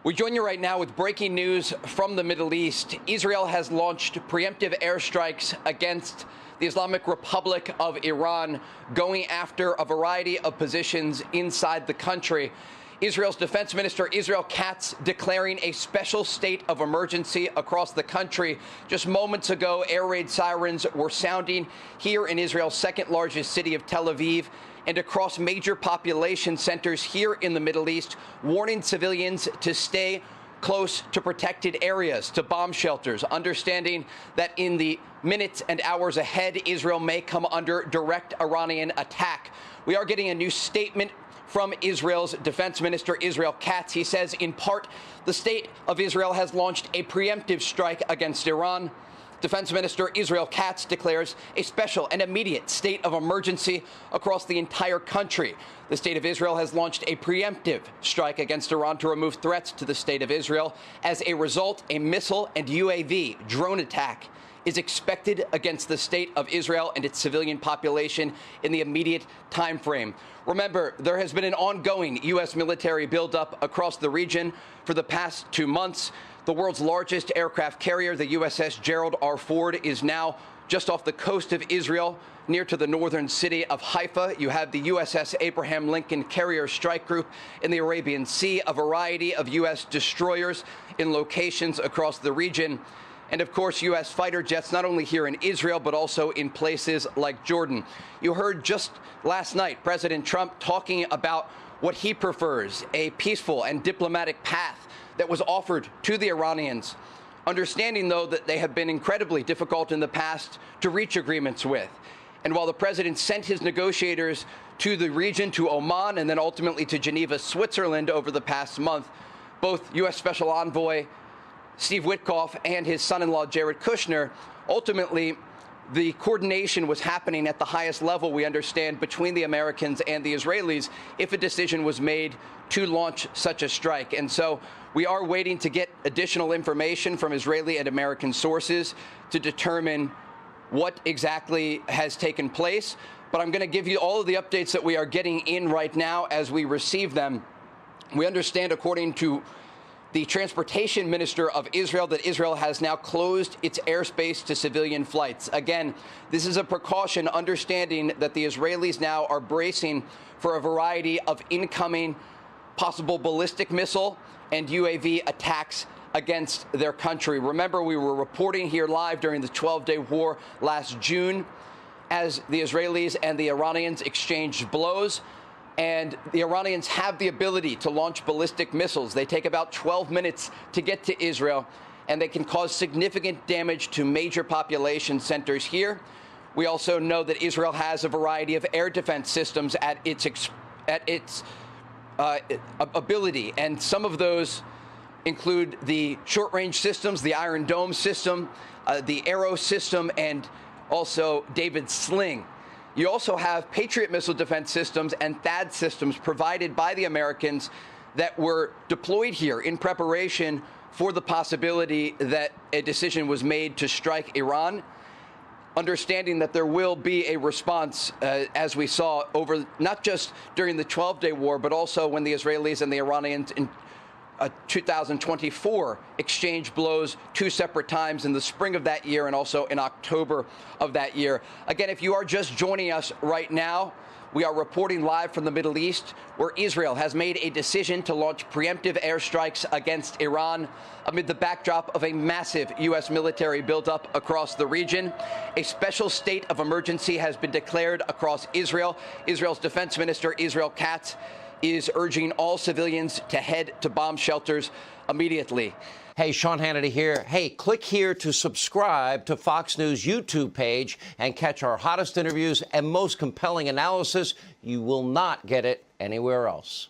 We join you right now with breaking news from the Middle East. Israel has launched preemptive airstrikes against the Islamic Republic of Iran, going after a variety of positions inside the country. Israel's Defense Minister Israel Katz declaring a special state of emergency across the country. Just moments ago, air raid sirens were sounding here in Israel's second largest city of Tel Aviv and across major population centers here in the Middle East, warning civilians to stay close to protected areas, to bomb shelters, understanding that in the minutes and hours ahead, Israel may come under direct Iranian attack. We are getting a new statement from Israel's Defense Minister Israel Katz. He says, in part, the state of Israel has launched a preemptive strike against Iran. Defense Minister Israel Katz declares a special and immediate state of emergency across the entire country. The state of Israel has launched a preemptive strike against Iran to remove threats to the state of Israel. As a result, a missile and UAV drone attack is expected against the state of Israel and its civilian population in the immediate time frame. Remember, there has been an ongoing U.S. military buildup across the region for the past 2 months. The world's largest aircraft carrier, the USS Gerald R. Ford, is now just off the coast of Israel, near to the northern city of Haifa. You have the USS Abraham Lincoln Carrier Strike Group in the Arabian Sea, a variety of U.S. destroyers in locations across the region. And, of course, U.S. fighter jets not only here in Israel, but also in places like Jordan. You heard just last night President Trump talking about what he prefers, a peaceful and diplomatic path that was offered to the Iranians, understanding, though, that they have been incredibly difficult in the past to reach agreements with. And while the president sent his negotiators to the region, to Oman, and then ultimately to Geneva, Switzerland over the past month, both U.S. Special Envoy Steve Witkoff and his son-in-law Jared Kushner, ultimately the coordination was happening at the highest level, we understand, between the Americans and the Israelis if a decision was made to launch such a strike. And so we are waiting to get additional information from Israeli and American sources to determine what exactly has taken place. But I'm going to give you all of the updates that we are getting in right now as we receive them. We understand, according to the transportation minister of Israel, that Israel has now closed its airspace to civilian flights. Again, this is a precaution, understanding that the Israelis now are bracing for a variety of incoming possible ballistic missile and UAV attacks against their country. Remember, we were reporting here live during the 12-day war last June as the Israelis and the Iranians exchanged blows. And the Iranians have the ability to launch ballistic missiles. They take about 12 minutes to get to Israel, and they can cause significant damage to major population centers here. We also know that Israel has a variety of air defense systems at its ability, and some of those include the short-range systems, the Iron Dome system, the Arrow system, and also David's Sling. You also have Patriot missile defense systems and THAAD systems provided by the Americans that were deployed here in preparation for the possibility that a decision was made to strike Iran, understanding that there will be a response, as we saw over not just during the 12-day war, but also when the Israelis and the Iranians in 2024 exchanged blows 2 separate times in the spring of that year and also in October of that year. Again, if you are just joining us right now, we are reporting live from the Middle East, where Israel has made a decision to launch preemptive airstrikes against Iran amid the backdrop of a massive U.S. military buildup across the region. A special state of emergency has been declared across Israel. Israel's Defense Minister Israel Katz is urging all civilians to head to bomb shelters immediately. Hey, Sean Hannity here. Hey, click here to subscribe to Fox News YouTube page and catch our hottest interviews and most compelling analysis. You will not get it anywhere else.